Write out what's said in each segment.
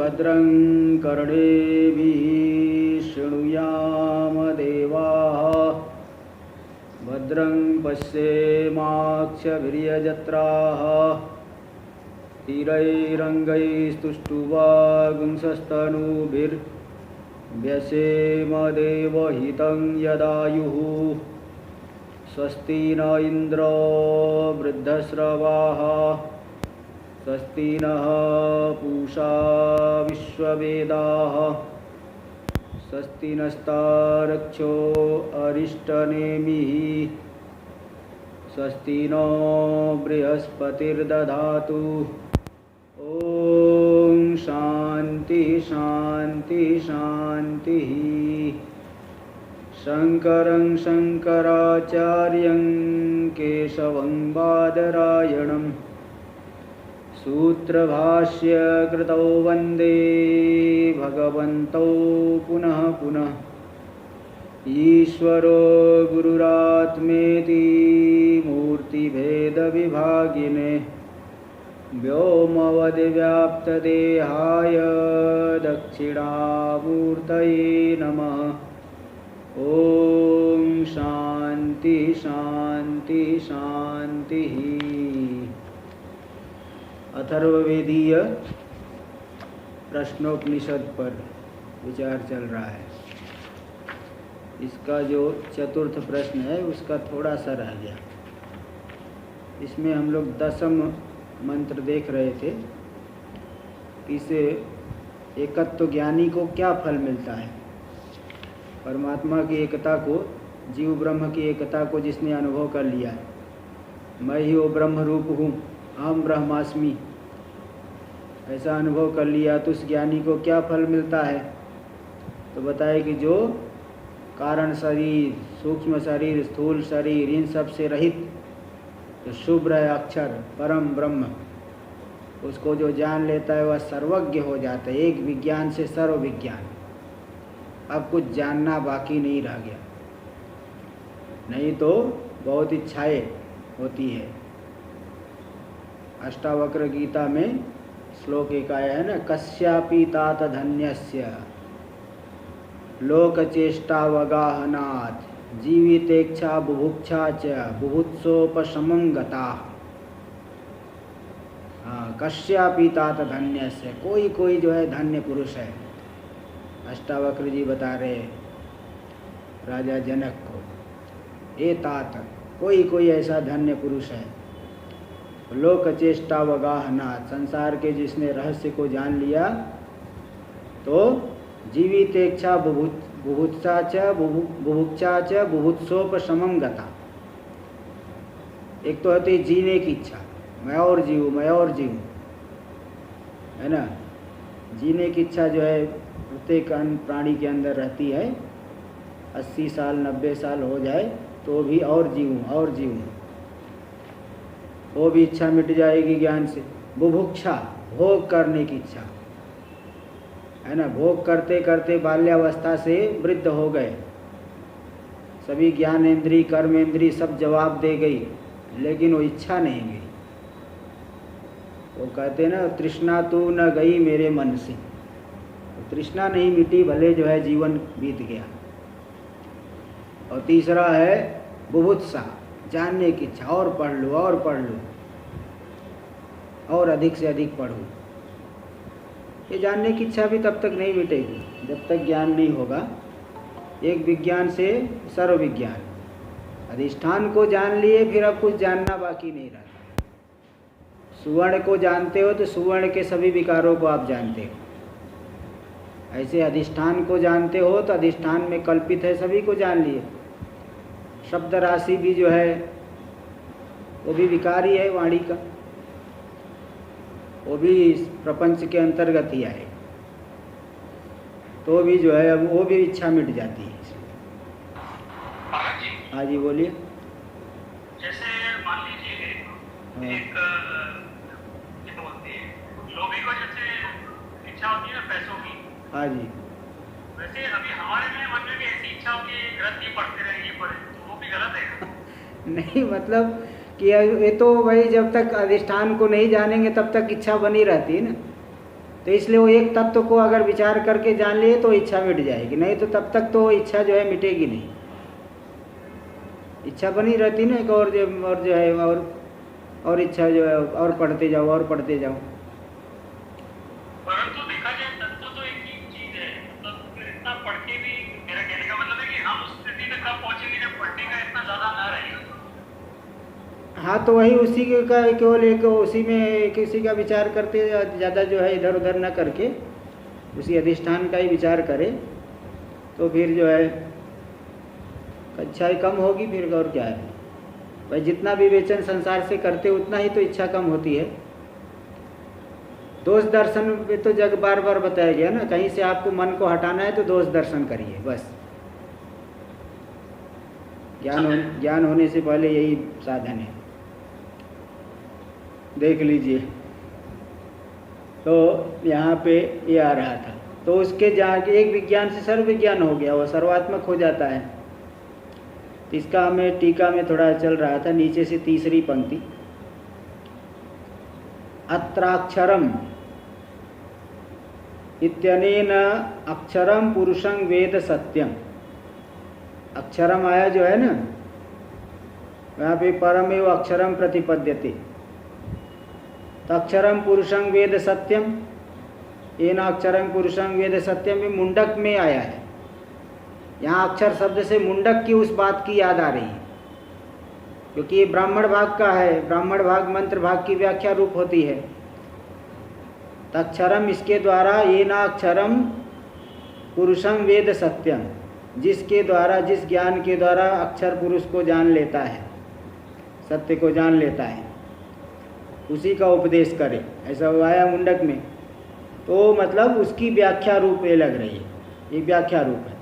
भद्रं कर्णेभिः शृणुयाम देवाः भद्रं पश्येमाक्षभिर्यजत्राः स्थिरैरङ्गैस्तुष्टुवागुंसस्तनूभिर्व्यसेम देवहितं यदायुः स्वस्ति न इन्द्रो वृद्धश्रवाः स्वस्ति नः पूषा विश्ववेदाः स्वस्ति नस्तारक्षो अरिष्टनेमिः स्वस्ति नो बृहस्पतिर्दधातु ॐ शान्ति शान्ति शान्तिः। शङ्करं शङ्कराचार्यं केशवं बादरायणं सूत्रभाष्य कृतौ वन्दे भगवन्तौ पुनः पुनः। ईश्वरो गुरुरात्मेति मूर्तिभेदविभागिने व्योमवद्व्याप्तदेहाय दक्षिणामूर्तये नमः। ॐ शान्ति शान्ति शान्तिः। अथर्ववेदीय प्रश्नोपनिषद पर विचार चल रहा है। इसका जो चतुर्थ प्रश्न है उसका थोड़ा सा रह गया। इसमें हम लोग 10वें मंत्र देख रहे थे। इस एकत्व ज्ञानी को क्या फल मिलता है। परमात्मा की एकता को, जीव ब्रह्म की एकता को जिसने अनुभव कर लिया है, मैं ही वो ब्रह्म रूप हूँ, अहम ब्रह्मास्मि, ऐसा अनुभव कर लिया तो उस ज्ञानी को क्या फल मिलता है। तो बताए कि जो कारण शरीर, सूक्ष्म शरीर, स्थूल शरीर, इन सब से रहित जो शुभ्र है अक्षर परम ब्रह्म, उसको जो जान लेता है वह सर्वज्ञ हो जाता है। एक विज्ञान से सर्व विज्ञान। अब कुछ जानना बाकी नहीं रह गया। नहीं तो बहुत इच्छाएं होती है। अष्टावक्र गीता में श्लोक एक आया है ना, कस्यापि तात धन्यस्य लोकचेष्टावगाहनात् जीवितेच्छा बुभुक्षा च बुभुत्सोपशमं गताः। कस्यापि तात धन्यस्य, कोई कोई जो है धन्य पुरुष है। अष्टावक्र जी बता रहे राजा जनक को, ए तात, कोई कोई ऐसा धन्य पुरुष है। लोक चेष्टा वगाहनात्, संसार के जिसने रहस्य को जान लिया तो जीवितेच्छा बुभुत्सा च बुभुक्षा च बुभुत्सोपशमं गता। एक तो होती जीने की इच्छा, मैं और जीऊँ, मैं और जीऊँ, है ना। जीने की इच्छा जो है प्रत्येक प्राणी के अंदर रहती है। 80 साल 90 साल हो जाए तो भी और जीऊँ और जीऊँ, वो भी इच्छा मिट जाएगी ज्ञान से। बुभुक्षा, भोग करने की इच्छा, है ना। भोग करते करते बाल्यावस्था से वृद्ध हो गए, सभी ज्ञानेंद्री कर्मेंद्री सब जवाब दे गई, लेकिन वो इच्छा नहीं गई। वो कहते ना, तृष्णा तू न गई मेरे मन से। तो तृष्णा नहीं मिटी, भले जो है जीवन बीत गया। और तीसरा है बुभुत्सा, जानने की इच्छा, और पढ़ लूँ और पढ़ लूँ और अधिक से अधिक पढ़ूँ। ये जानने की इच्छा भी तब तक नहीं मिटेगी जब तक ज्ञान नहीं होगा। एक विज्ञान से सर्व विज्ञान, अधिष्ठान को जान लिए फिर अब कुछ जानना बाकी नहीं रहा। सुवर्ण को जानते हो तो सुवर्ण के सभी विकारों को आप जानते हो। ऐसे अधिष्ठान को जानते हो तो अधिष्ठान में कल्पित है सभी को जान लिए। शब्द राशि भी जो है वो भी विकार ही है वाणी का, वो भी इस प्रपंच के अंतर्गत ही आए। तो भी जो है अब वो भी इच्छा मिट जाती है। हाँ जी बोलिए। जैसे मान लीजिए एक लोभी को जैसे इच्छा होती है ना पैसों की। हाँ जी। वैसे अभी हमारे में मन में भी ऐसी इच्छा होती है, ग्रंथ ये पढ़ते रहे ये पढ़े, तो वो भी गलत है। नहीं, मतलब कि ये तो भाई जब तक अधिष्ठान को नहीं जानेंगे तब तक इच्छा बनी रहती है ना। तो इसलिए वो एक तत्व को अगर विचार करके जान लिए तो इच्छा मिट जाएगी, नहीं तो तब तक तो इच्छा जो है मिटेगी नहीं। इच्छा बनी रहती ना, एक और जो है और इच्छा जो है और पढ़ते जाओ और पढ़ते जाओ। परंतु देखा जाए तत्व तो एक ही चीज है, मतलब फिर इतना पढ़ के भी मेरा कहने का मतलब है कि हम उस स्थिति में कब पहुंचेंगे जब पढ़ने का इतना ज्यादा ना रहेगा। हाँ, तो वही उसी का केवल एक उसी में किसी का विचार करते ज़्यादा जो है इधर उधर न करके उसी अधिष्ठान का ही विचार करे तो फिर जो है अच्छाई कम होगी। फिर और क्या है भाई, जितना विवेचन संसार से करते उतना ही तो इच्छा कम होती है। दोष दर्शन में तो जग बार बार बताया गया ना, कहीं से आपको मन को हटाना है तो दोष दर्शन करिए बस। ज्ञान होने से पहले यही साधन है, देख लीजिए। तो यहाँ पे ये आ रहा था, तो उसके जहाँ एक विज्ञान से सर्व विज्ञान हो गया, वो सर्वात्मक हो जाता है। तो इसका हमें टीका में थोड़ा चल रहा था, नीचे से तीसरी पंक्ति, अत्राक्षरम इत्यनेन अक्षरम पुरुषं वेद सत्यम। अक्षरम आया जो है ना, वहाँ पे परमेव अक्षरम प्रतिपद्यते। तो अक्षरम पुरुषं वेद सत्यम, येन अक्षरम पुरुषं वेद सत्यम भी मुंडक में आया है। यहाँ अक्षर शब्द से मुंडक की उस बात की याद आ रही है, क्योंकि ये ब्राह्मण भाग का है। ब्राह्मण भाग मंत्र भाग की व्याख्या रूप होती है। तक्षरम इसके द्वारा, ये ना अक्षरम पुरुषम वेद सत्यम, जिसके द्वारा, जिस ज्ञान के द्वारा अक्षर पुरुष को जान लेता है, सत्य को जान लेता है, उसी का उपदेश करे, ऐसा आया मुंडक में। तो मतलब उसकी व्याख्या रूप ये लग रही है, ये व्याख्या रूप है।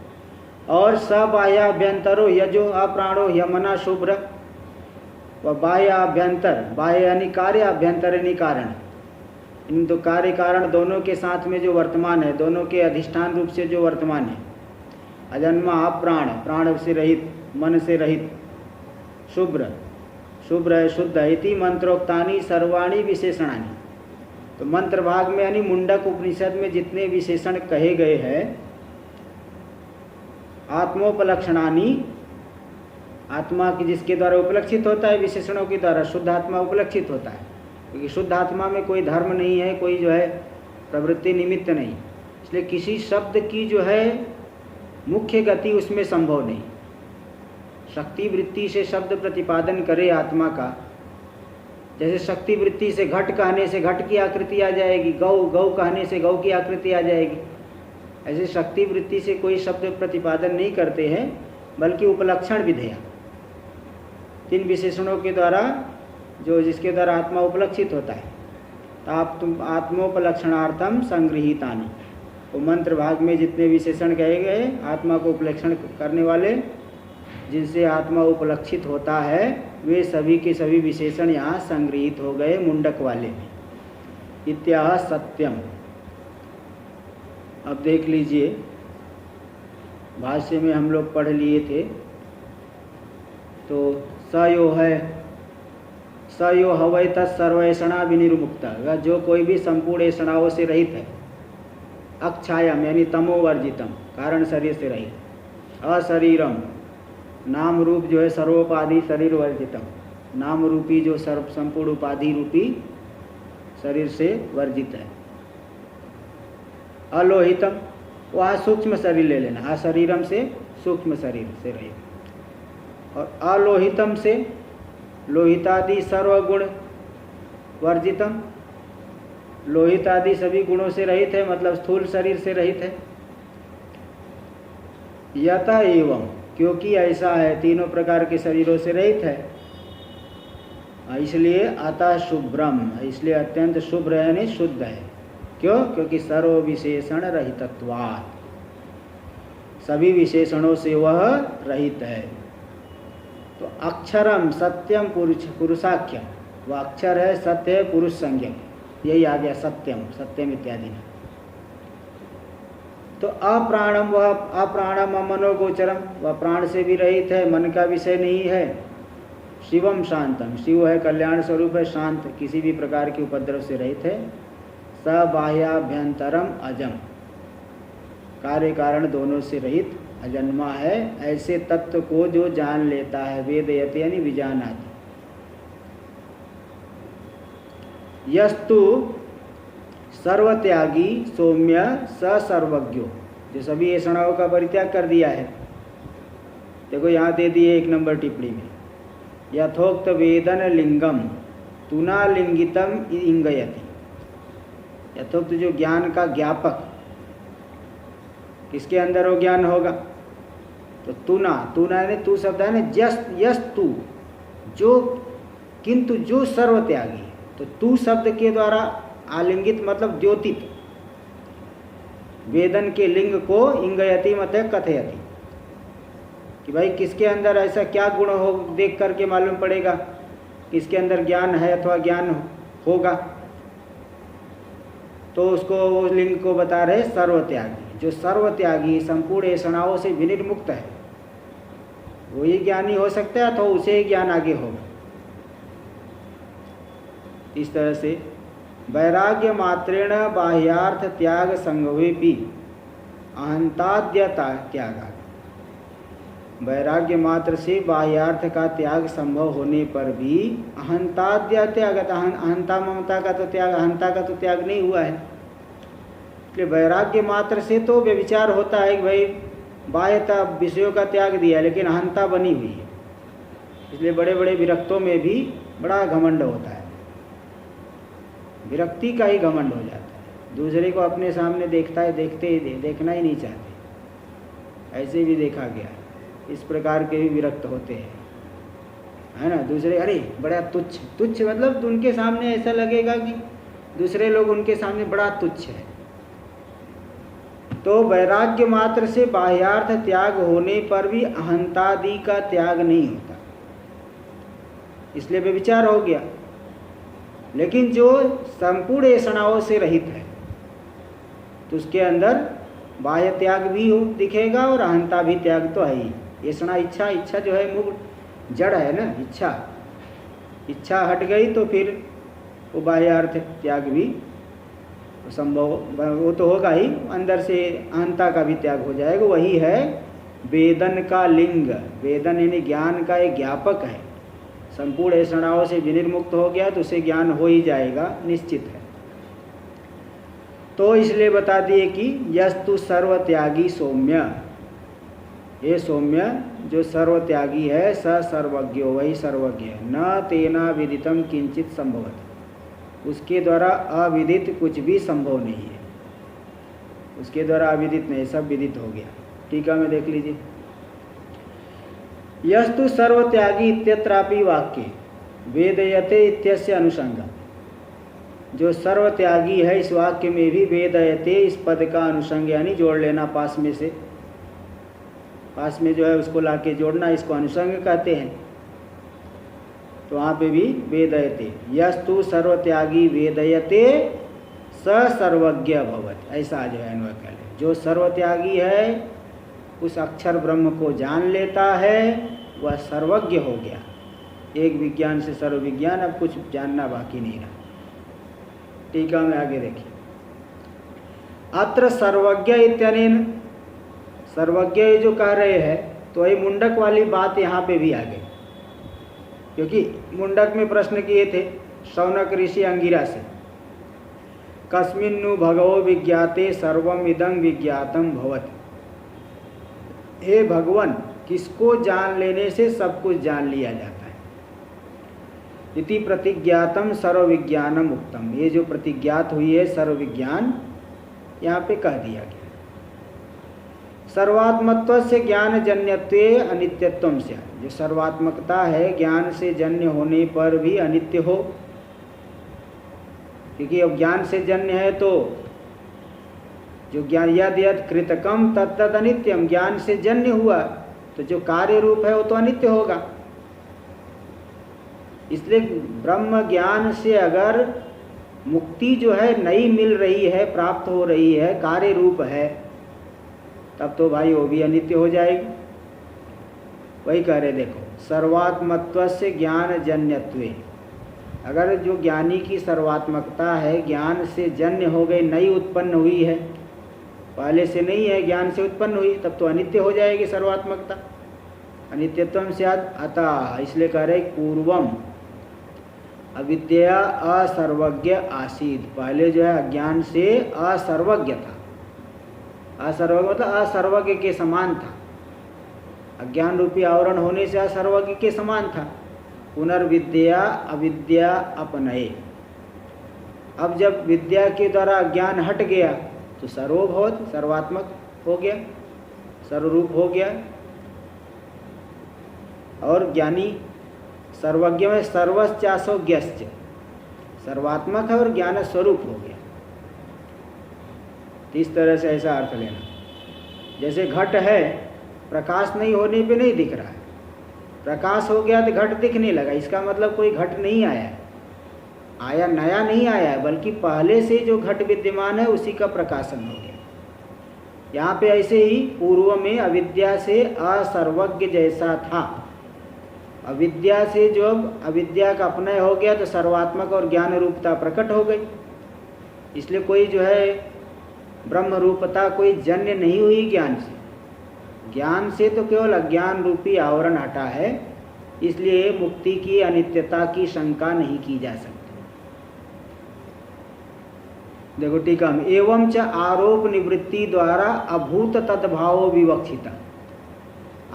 और सबाह्याभ्यंतरो यजो अप्राणो यमना शुभ्र, व बाह्याभ्यंतर, बाह्य यानी कार्य, अभ्यंतर यानी कारण। इन दो कार्य कारण दोनों के साथ में जो वर्तमान है, दोनों के अधिष्ठान रूप से जो वर्तमान है, अजन्मा अप्राण, प्राण से रहित, मन से रहित, शुभ्र, शुभ्र है, शुद्ध है। इति मंत्रोक्तानि सर्वाणि विशेषणानि। तो मंत्र भाग में यानी मुंडक उपनिषद में जितने विशेषण कहे गए हैं, आत्मोपलक्षणानि, आत्मा की जिसके द्वारा उपलक्षित होता है, विशेषणों के द्वारा शुद्ध आत्मा उपलक्षित होता है, क्योंकि शुद्ध आत्मा में कोई धर्म नहीं है, कोई जो है प्रवृत्ति निमित्त नहीं, इसलिए किसी शब्द की जो है मुख्य गति उसमें संभव नहीं। शक्ति वृत्ति से शब्द प्रतिपादन करे आत्मा का, जैसे शक्ति वृत्ति से घट कहने से घट की आकृति आ जाएगी, गौ गौ कहने से गौ की आकृति आ जाएगी, ऐसे शक्ति वृत्ति से कोई शब्द प्रतिपादन नहीं करते हैं, बल्कि उपलक्षण विधेय, तीन विशेषणों के द्वारा, जो जिसके द्वारा आत्मा उपलक्षित होता है। तो आत्मोपलक्षणार्थम संगृहीतानि, वो मंत्र भाग में जितने विशेषण कहे गए आत्मा को उपलक्षण करने वाले, जिनसे आत्मा उपलक्षित होता है, वे सभी के सभी विशेषण यहाँ संगृहीत हो गए मुंडक वाले में। इत्याह सत्यम। अब देख लीजिए, भाष्य में हम लोग पढ़ लिए थे, तो सयो है, सयो हवै तत्सर्वैषणा विनिर्मुक्त, वह जो कोई भी संपूर्ण ऐषणाओं से रहित है, अक्षायम यानी तमोवर्जितम, कारण शरीर से रहित, अशरीरम नाम रूप जो है सर्वोपाधि शरीर वर्जितम, नाम रूपी जो सर्व संपूर्ण उपाधि रूपी शरीर से वर्जित है, अलोहितम, वहाँ सूक्ष्म शरीर ले लेना, अशरीरम से सूक्ष्म शरीर से रहित, और अलोहितम से लोहितादि सर्वगुण वर्जितम, लोहित आदि सभी गुणों से रहित है, मतलब स्थूल शरीर से रहित है। यथा एवं, क्योंकि ऐसा है, तीनों प्रकार के शरीरों से रहित है, इसलिए अतः शुभ्रम, इसलिए अत्यंत शुभ्र यानी शुद्ध है। क्यों? क्योंकि सर्व विशेषण रहितत्वात्, सभी विशेषणों से वह रहित है। तो अक्षरम सत्यम पुरुषाख्यम, वह अक्षर है, सत्य है, पुरुष संज्ञक, यही आ गया सत्यम, सत्यम इत्यादि में। तो अप्राणम, वह अप्राणम अमनोगोचरम, वह प्राण से भी रहित है, मन का विषय नहीं है। शिवम शांतम, शिव है, कल्याण स्वरूप है, शांत, किसी भी प्रकार के उपद्रव से रहित है। सबाह्याभ्यंतरम अजम, कार्य कारण दोनों से रहित अजन्मा है, ऐसे तत्व को जो जान लेता है, वेदयते यानी विजानाति। यस्तु सर्वत्यागी सौम्य स सर्वज्ञो, जो सभी ऐषणाओं का परित्याग कर दिया है। देखो यहाँ दे दिए 1 नंबर टिप्पणी में, यथोक्त वेदन लिंगम तुना लिंगितम इंगयति। यथोक्त जो ज्ञान का ज्ञापक, किसके अंदर वो ज्ञान होगा? तो तुना, तुना ने तू शब्द है ना, यस तू, जो किंतु जो सर्वत्यागी है, तो तू शब्द के द्वारा आलिंगित मतलब द्योतित, वेदन के लिंग को इंगयति मतलब कथयति, कि भाई किसके अंदर ऐसा क्या गुण हो, देख करके मालूम पड़ेगा किसके अंदर ज्ञान है अथवा ज्ञान होगा। तो उसको वो लिंग को बता रहे सर्वत्यागी, जो सर्वत्यागी संपूर्ण ऐषणाओं से विनिर्मुक्त है, वही ज्ञानी हो सकता है, तो उसे ही ज्ञान आगे होगा। इस तरह से वैराग्य मात्रेण बाह्यार्थ त्याग संगवेपि अहंताद्यता त्याग, वैराग्य मात्र से बाह्यार्थ का त्याग संभव होने पर भी अहंताद्य त्याग, अहंता ममता का तो त्याग, अहंता का तो त्याग नहीं हुआ है। इसलिए वैराग्य मात्र से तो व्यभिचार होता है कि भाई बाह्यता विषयों का त्याग दिया, लेकिन अहंता बनी हुई है। इसलिए बड़े बड़े विरक्तों में भी बड़ा घमंड होता है, विरक्ति का ही घमंड हो जाता है, दूसरे को अपने सामने देखता है, देखना ही नहीं चाहते। ऐसे भी देखा गया, इस प्रकार के भी विरक्त होते हैं, है ना। दूसरे अरे बड़ा तुच्छ मतलब उनके सामने ऐसा लगेगा कि दूसरे लोग उनके सामने बड़ा तुच्छ है। तो वैराग्य मात्र से बाह्यार्थ त्याग होने पर भी अहंतादि का त्याग नहीं होता, इसलिए व्यभिचार हो गया। लेकिन जो संपूर्ण ऐषणाओं से रहित है, तो उसके अंदर बाह्य त्याग भी हो दिखेगा और अहंता भी त्याग तो है ही। ऐषणा इच्छा जो है मूल जड़ है ना, इच्छा हट गई तो फिर वो बाह्यार्थ त्याग भी संभव, वो तो होगा ही, अंदर से अहंता का भी त्याग हो जाएगा। वही है वेदन का लिंग, वेदन यानी ज्ञान का एक ज्ञापक है। संपूर्ण ऐषणाओं से विनिर्मुक्त हो गया तो उसे ज्ञान हो ही जाएगा, निश्चित है। तो इसलिए बता दिए कि यस्तु सर्वत्यागी सौम्य, ये सौम्य जो सर्वत्यागी है, स सर्वज्ञो, वही सर्वज्ञ है। न तेना विदितम किंचित संभवत, उसके द्वारा अविदित कुछ भी संभव नहीं है, उसके द्वारा अविदित नहीं, सब विदित हो गया। टीका में देख लीजिए, यस्तु सर्वत्यागी इत्यत्रापि वाक्य वेदयते इत्यस्य अनुसंगा, जो सर्वत्यागी है इस वाक्य में भी वेदयते इस पद का अनुसंग यानी जोड़ लेना, पास में से, पास में जो है उसको लाके जोड़ना, इसको अनुसंग कहते हैं। तो वहाँ पे भी वेदयते, यस्तु सर्वत्यागी वेदयते स सर्वज्ञ भवत, ऐसा जो है अन्वय कर ले। जो सर्वत्यागी है उस अक्षर ब्रह्म को जान लेता है, वह सर्वज्ञ हो गया। एक विज्ञान से सर्वविज्ञान, अब कुछ जानना बाकी नहीं रहा। टीका में आगे देखिए, अत्र सर्वज्ञ इत्यनेन, सर्वज्ञ जो कह रहे हैं तो वही मुंडक वाली बात यहाँ पे भी आ गई, क्योंकि मुंडक में प्रश्न किए थे शौनक ऋषि अंगिरा से, कस्मिन्नु भगवो विज्ञाते सर्वम इदं विज्ञातम भवत, हे भगवान किसको जान लेने से सब कुछ जान लिया जाता है। इति प्रतिज्ञातम सर्वविज्ञानम उक्तम, ये जो प्रतिज्ञात हुई है सर्वविज्ञान, यहाँ पे कह दिया गया। सर्वात्मत्व से ज्ञान जन्यत्वे अनित्यत्वम से, जो सर्वात्मकता है ज्ञान से जन्य होने पर भी अनित्य हो, क्योंकि अब ज्ञान से जन्य है तो जो ज्ञान यद यद कृतकम तत्तद अनित्यम, ज्ञान से जन्य हुआ तो जो कार्य रूप है वो तो अनित्य होगा। इसलिए ब्रह्म ज्ञान से अगर मुक्ति जो है नई मिल रही है, प्राप्त हो रही है, कार्य रूप है, तब तो भाई वो भी अनित्य हो जाएगी। वही कह रहे देखो, सर्वात्मत्व से ज्ञान जन्यत्वे, अगर जो ज्ञानी की सर्वात्मकता है ज्ञान से जन्य हो गई, नई उत्पन्न हुई है, पहले से नहीं है, ज्ञान से उत्पन्न हुई, तब तो अनित्य हो जाएगी सर्वात्मकता। अनित्यत्वम स्यात् अतः, इसलिए कह रहे पूर्वम अविद्या असर्वज्ञ आसीत्, पहले जो है अज्ञान से असर्वज्ञ था। असर्वज्ञ मतलब असर्वज्ञ के समान था, अज्ञान रूपी आवरण होने से असर्वज्ञ के समान था। पुनर्विद्या अविद्या अपनये, अब जब विद्या के द्वारा अज्ञान हट गया तो सर्वभवत, सर्वात्मक हो गया, सर्वरूप हो गया। और ज्ञानी सर्वज्ञ में सर्वश्चासो ज्ञश्च, सर्वात्मक है और ज्ञान स्वरूप हो गया। इस तरह से ऐसा अर्थ लेना, जैसे घट है, प्रकाश नहीं होने पे नहीं दिख रहा है, प्रकाश हो गया तो घट दिखने लगा, इसका मतलब कोई घट नहीं आया है, आया नया नहीं आया है, बल्कि पहले से जो घट विद्यमान है उसी का प्रकाशन हो गया। यहाँ पे ऐसे ही पूर्व में अविद्या से असर्वज्ञ जैसा था, अविद्या से जो अविद्या का अपनय हो गया तो सर्वात्मक और ज्ञान रूपता प्रकट हो गई। इसलिए कोई जो है ब्रह्म रूपता कोई जन्य नहीं हुई ज्ञान से, ज्ञान से तो केवल अज्ञान रूपी आवरण हटा है, इसलिए मुक्ति की अनित्यता की शंका नहीं की जा सकती। देखो टीका में, एवं च आरोप निवृत्ति द्वारा अभूत तद्भाव विवक्षिता,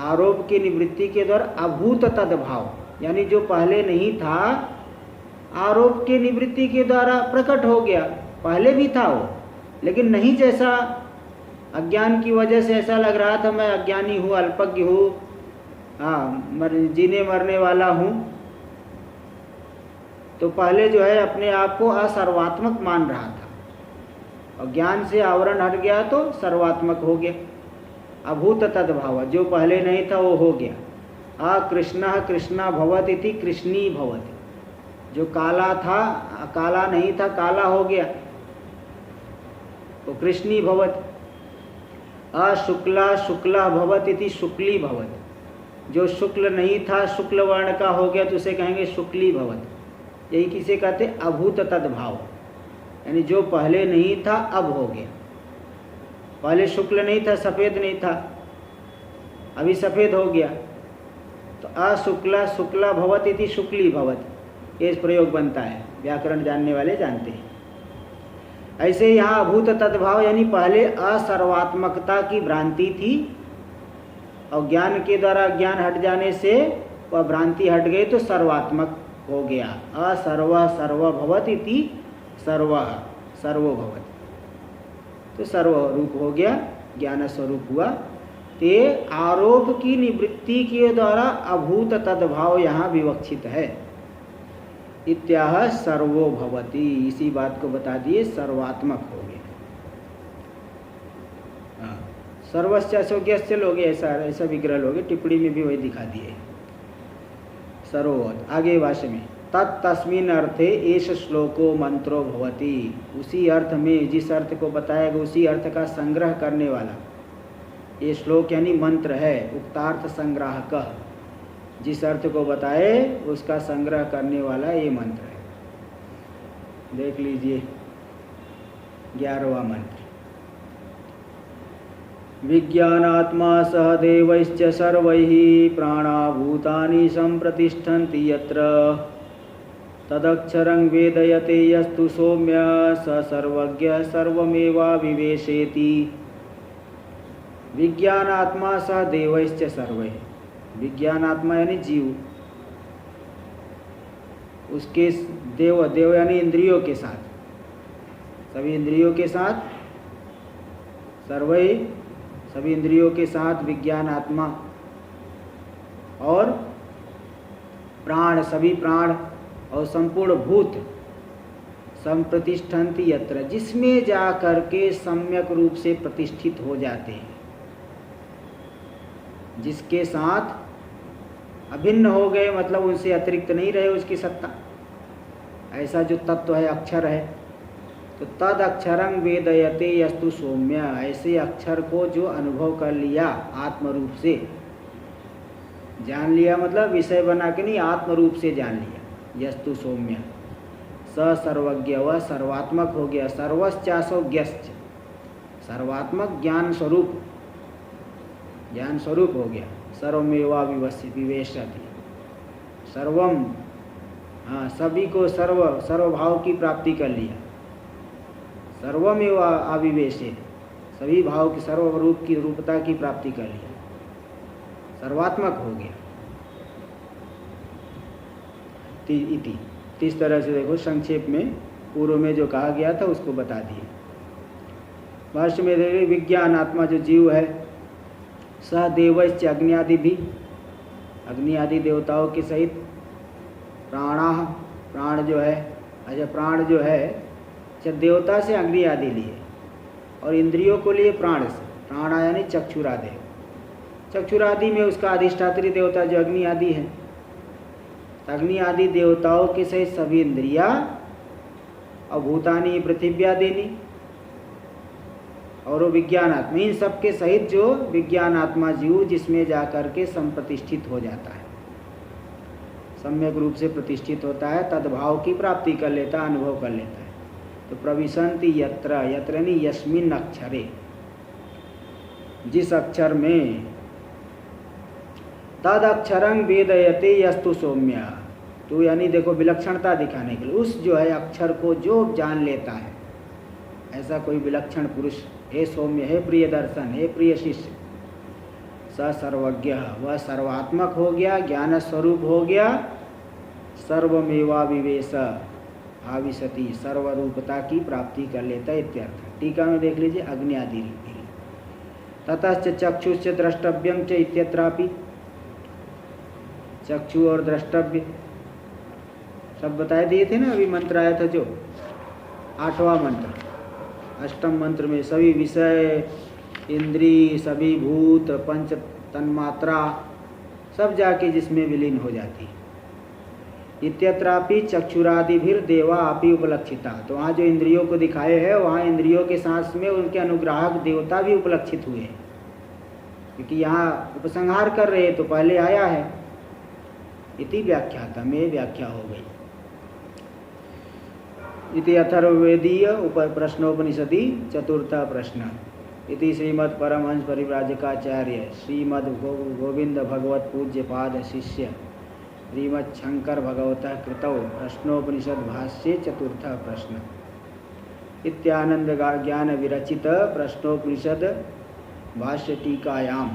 आरोप की निवृत्ति के द्वारा अभूत तद्भाव, यानी जो पहले नहीं था आरोप की निवृत्ति के द्वारा प्रकट हो गया, पहले भी था वो लेकिन नहीं जैसा, अज्ञान की वजह से ऐसा लग रहा था मैं अज्ञानी हूँ, अल्पज्ञ हूँ, हाँ जीने मरने वाला हूँ, तो पहले जो है अपने आप को असर्वात्मक मान रहा था और ज्ञान से आवरण हट गया तो सर्वात्मक हो गया। अभूत तद्भाव, जो पहले नहीं था वो हो गया। कृष्णः कृष्णा भवत इति कृष्णी भवत, जो काला था काला नहीं था काला हो गया तो कृष्णी भवत। शुक्ला शुक्ला भवत इति शुक्ली भवत, जो शुक्ल नहीं था शुक्ल वर्ण का हो गया तो उसे कहेंगे शुक्ली भवत। यही किसे कहते अभूत तद्भाव, यानी जो पहले नहीं था अब हो गया। पहले शुक्ल नहीं था, सफ़ेद नहीं था, अभी सफ़ेद हो गया तो अशुक्ला शुक्ला भवत इति शुक्ली भवत, ये प्रयोग बनता है, व्याकरण जानने वाले जानते हैं। ऐसे यहाँ अभूत तद्भाव यानी पहले असर्वात्मकता की भ्रांति थी और ज्ञान के द्वारा ज्ञान हट जाने से वह भ्रांति हट गई तो सर्वात्मक हो गया। असर्व सर्वभवत इति सर्व सर्वभवत, तो सर्वरूप हो गया, ज्ञान स्वरूप हुआ। ते आरोप की निवृत्ति के द्वारा अभूत तद्भाव यहाँ विवक्षित है। इत्याह सर्वो भवति, इसी बात को बता दिए सर्वात्मक हो गया। सर्वस्यासोग्यस्य लोगे, ऐसा विग्रह लोगे, टिप्पणी में भी वही दिखा दिए सर्वोत। आगे भाष्य में तत्तस्मिन् अर्थे एष श्लोको मंत्रो भवति, उसी अर्थ में जिस अर्थ को बताएगा उसी अर्थ का संग्रह करने वाला ये श्लोक यानी मंत्र है। उक्तार्थ संग्राहकः, जिस अर्थ को बताए उसका संग्रह करने वाला ये मंत्र है। देख लीजिए 11वां मंत्र। विज्ञानात्मा सह देवैश्च सर्वैः प्राणाभूतानि सम्प्रतिष्ठन्ति यत्र तदक्षरं वेदयते यस्तु सौम्य स सर्वज्ञ सर्वमेवाविवेशेति। विज्ञानात्मा सह देवैश्च सर्वैः, विज्ञानात्मा यानी जीव, उसके देव, देव यानी इंद्रियों के साथ, सभी इंद्रियों के साथ, सर्वै सभी इंद्रियों के साथ विज्ञान आत्मा और प्राण सभी प्राण और संपूर्ण भूत संप्रतिष्ठन्ति यत्र, जिसमें जा करके सम्यक रूप से प्रतिष्ठित हो जाते हैं, जिसके साथ अभिन्न हो गए, मतलब उनसे अतिरिक्त नहीं रहे उसकी सत्ता। ऐसा जो तत्व है अक्षर है, तो तद अक्षरं वेदयते यस्तु सौम्य, ऐसे अक्षर को जो अनुभव कर लिया आत्म रूप से, जान लिया मतलब विषय बना के नहीं, आत्म रूप से जान लिया, यस्तु सौम्य। स सर्वज्ञ, वह सर्वात्मक हो गया। सर्वश्चासो ज्ञश्च, सर्वात्मक ज्ञान स्वरूप हो गया। सर्वमेवा विवेशति, सर्वम, हाँ सभी को सर्वभाव की प्राप्ति कर लिया। सर्वमेवा आविवेशे, सभी भाव की सर्वरूप की रूपता की प्राप्ति कर लिया, सर्वात्मक हो गया। इति, इस तरह से देखो संक्षेप में पूर्व में जो कहा गया था उसको बता दिए। भाष्य में देखिए विज्ञान आत्मा जो जीव है, स देवश्च अग्नि आदि भी, अग्नि आदि देवताओं के सहित, प्राणाः, प्राण जो है, अच्छा प्राण जो है, अच्छा देवता से अग्नि आदि लिए और इंद्रियों को लिए प्राण से, प्राण यानी चक्षुरादेव। चक्षुरादि में उसका अधिष्ठात्री देवता जो अग्नि आदि है। अग्नि आदि देवताओं के सहित सभी इंद्रिया और भूतानी पृथिव्यादिनी और वो विज्ञान आत्मा, इन सबके सहित जो विज्ञान आत्मा जीव जिसमें जाकर के संप्रतिष्ठित हो जाता है, सम्यक रूप से प्रतिष्ठित होता है, तद्भाव की प्राप्ति कर लेता है, अनुभव कर लेता है। तो प्रविशन्ति यत्र, यत्र यानी यस्मिन् अक्षरे, जिस अक्षर में, तद अक्षरं वेदयते यस्तु सौम्य, तो यानी देखो विलक्षणता दिखाने के लिए, उस जो है अक्षर को जो जान लेता है, ऐसा कोई विलक्षण पुरुष, हे सौम्य, हे प्रिय दर्शन, हे प्रिय शिष्य, स सर्वज्ञ, वह सर्वात्मक हो गया, ज्ञान स्वरूप हो गया, सर्वमेवा विवेश आविशति, सर्वरूपता की प्राप्ति कर लेता है इत्यर्थ। टीका में देख लीजिए अग्नि आदि। ततश्च चक्षुश्च द्रष्टव्यं च इत्यत्रापि, चक्षु और द्रष्टव्य सब बताए दिए थे ना, अभी मंत्र आया था जो 8वां मंत्र, 8वें मंत्र में सभी विषय, इंद्री, सभी भूत, पंच तन्मात्रा सब जाके जिसमें विलीन हो जाती। इत्यत्रापि चक्षुरादिभिर देवा अपि उपलक्षिता, तो वहाँ जो इंद्रियों को दिखाए है वहाँ इंद्रियों के साथ में उनके अनुग्राहक देवता भी उपलक्षित हुए, क्योंकि यहाँ उपसंहार कर रहे तो पहले आया है। इति व्याख्याता में व्याख्या हो गई। इति अथर्ववेदीय प्रश्नोपनिषदि चतुर्थ प्रश्न। इति श्रीमद् परमहंस परिव्राजकाचार्य श्रीमद् गोविंद भगवत पूज्य पाद शिष्य श्रीमद् शंकर भगवतः कृतौ प्रश्नोपनिषद भाष्ये चतुर्थ प्रश्न। इत्यानंद ज्ञान विरचित प्रश्नोपनिषद भाष्य टीकायाम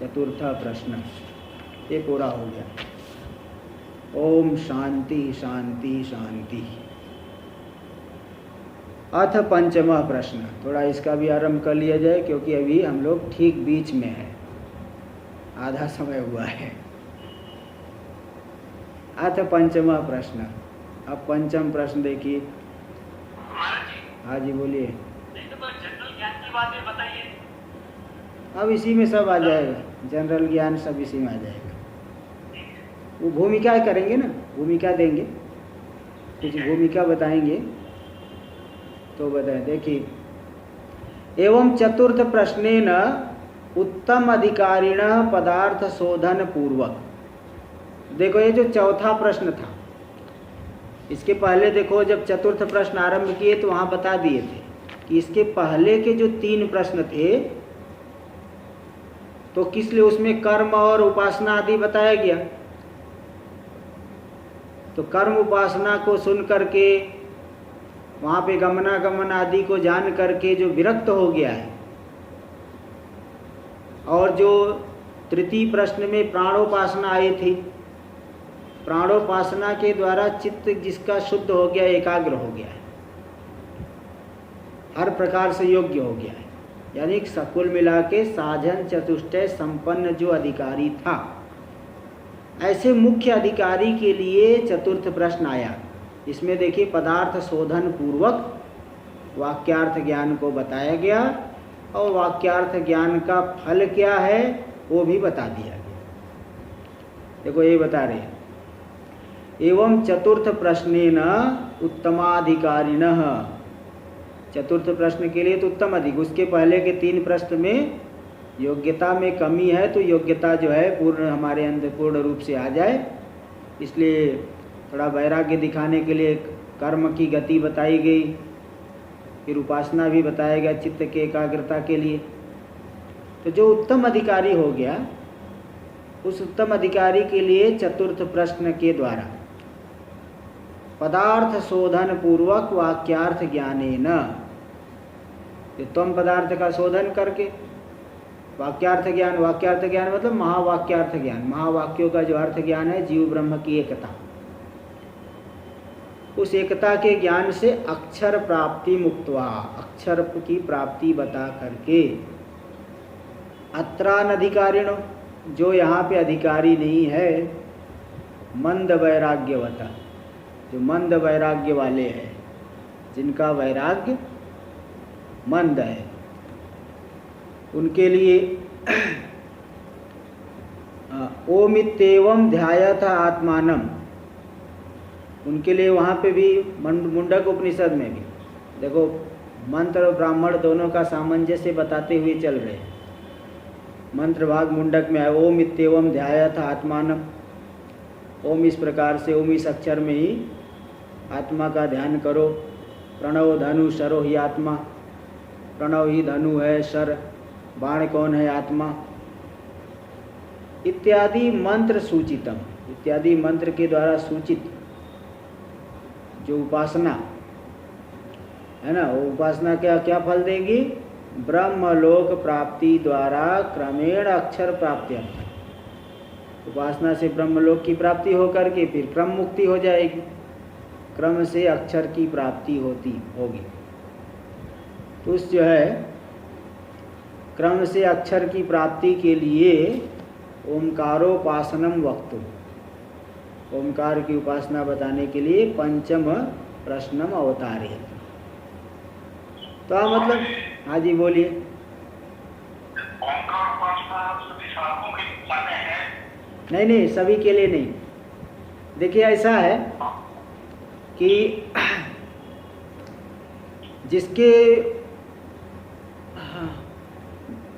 चतुर्थ प्रश्न, ये पूरा हो गया। ओम शांति शांति शांति। अथ पंचम प्रश्न, थोड़ा इसका भी आरंभ कर लिया जाए क्योंकि अभी हम लोग ठीक बीच में है, आधा समय हुआ है। अथ पंचम प्रश्न, अब पंचम प्रश्न देखिए। हाँ जी बोलिए। जनरल ज्ञान की बातें बताइए। अब इसी में सब आ जाएगा, जनरल ज्ञान सब इसी में आ जाएगा। वो भूमिका करेंगे ना, भूमिका देंगे, कुछ भूमिका बताएंगे तो बताएं। देखिए, एवं चतुर्थ प्रश्नेन उत्तम अधिकारिणः पदार्थ शोधन पूर्वक। देखो ये जो चौथा प्रश्न था, इसके पहले देखो जब चतुर्थ प्रश्न आरंभ किए तो वहाँ बता दिए थे कि इसके पहले के जो 3 प्रश्न थे तो किस लिए उसमें कर्म और उपासना आदि बताया गया। तो कर्म उपासना को सुन करके वहाँ पे गमनागमन आदि को जान करके जो विरक्त हो गया है, और जो तृतीय प्रश्न में प्राणोपासना आई थी, प्राणोपासना के द्वारा चित्त जिसका शुद्ध हो गया, एकाग्र हो गया है, हर प्रकार से योग्य हो गया है, यानी सकुल मिला के साधन चतुष्टय संपन्न जो अधिकारी था, ऐसे मुख्य अधिकारी के लिए चतुर्थ प्रश्न आया। इसमें देखिए पदार्थ शोधन पूर्वक वाक्यार्थ ज्ञान को बताया गया और वाक्यार्थ ज्ञान का फल क्या है वो भी बता दिया गया। देखो ये बता रहे हैं, एवं चतुर्थ प्रश्नेन उत्तमाधिकारिणः, चतुर्थ प्रश्न के लिए तो उत्तम अधिक, उसके पहले के 3 प्रश्न में योग्यता में कमी है, तो योग्यता जो है पूर्ण हमारे अंदर पूर्ण रूप से आ जाए, इसलिए थोड़ा वैराग्य दिखाने के लिए कर्म की गति बताई गई, फिर उपासना भी बताया गया चित्त के एकाग्रता के लिए। तो जो उत्तम अधिकारी हो गया, उस उत्तम अधिकारी के लिए चतुर्थ प्रश्न के द्वारा पदार्थ शोधन पूर्वक वाक्यार्थ ज्ञानेन, उत्तम पदार्थ का शोधन करके वाक्यार्थ ज्ञान, वाक्यार्थ ज्ञान मतलब महावाक्यार्थ ज्ञान, महावाक्यों का जो अर्थ ज्ञान है, जीव ब्रह्म की एकता, उस एकता के ज्ञान से अक्षर प्राप्ति मुक्त्वा, अक्षर की प्राप्ति बता करके अत्रान अधिकारिणो, जो यहाँ पे अधिकारी नहीं है, मंद वैराग्यवता, जो मंद वैराग्य वाले हैं, जिनका वैराग्य मंद है, उनके लिए ओमित्येवं ध्यायथ आत्मानम, उनके लिए वहाँ पे भी मुंडक उपनिषद में भी देखो मंत्र और ब्राह्मण दोनों का सामंजस्य बताते हुए चल रहे हैं। मंत्र भाग मुंडक में है ओम इत्येवं ध्यायथ आत्मानम, ओम इस प्रकार से, ओम इस अक्षर में ही आत्मा का ध्यान करो। प्रणव धनु शरो ही आत्मा, प्रणव ही धनु है, शर बाण कौन है, आत्मा, इत्यादि मंत्र सूचितम, इत्यादि मंत्र के द्वारा सूचित जो उपासना है ना, वो उपासना क्या क्या फल देगी? ब्रह्मलोक प्राप्ति द्वारा क्रमेण अक्षर प्राप्ति, उपासना से ब्रह्मलोक की प्राप्ति होकर के फिर क्रम मुक्ति हो जाएगी, क्रम से अक्षर की प्राप्ति होगी। तो उस जो है क्रम से अक्षर की प्राप्ति के लिए ओंकारोपासनम वक्तुम, ओंकार की उपासना बताने के लिए पंचम प्रश्नम अवतारे। तो मतलब हाँ जी बोलिए। ओंकार उपासना सभी साधकों के माने हैं? नहीं नहीं, सभी के लिए नहीं। देखिए ऐसा है कि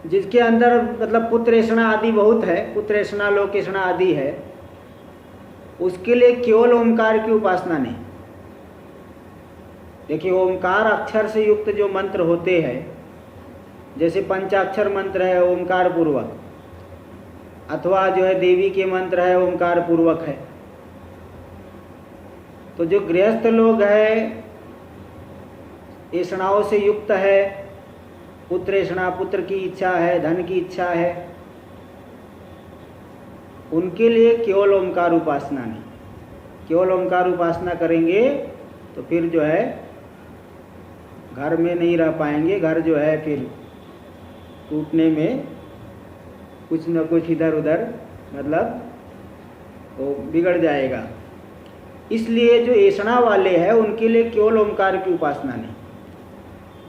जिसके अंदर मतलब पुत्रेषणा आदि बहुत है, पुत्रेषणा लोकेषणा आदि है, उसके लिए केवल ओंकार की उपासना नहीं। देखिए ओंकार अक्षर से युक्त जो मंत्र होते हैं, जैसे पंचाक्षर मंत्र है ओंकार पूर्वक, अथवा जो है देवी के मंत्र है ओंकार पूर्वक है। तो जो गृहस्थ लोग है, ऐषणाओं से युक्त है, पुत्रेषणा, पुत्र की इच्छा है, धन की इच्छा है, उनके लिए केवल ओंकार उपासना नहीं। केवल ओंकार उपासना करेंगे तो फिर जो है घर में नहीं रह पाएंगे, घर जो है फिर टूटने में कुछ न कुछ इधर उधर मतलब वो बिगड़ जाएगा। इसलिए जो ऐषणा वाले हैं उनके लिए केवल ओंकार की उपासना नहीं,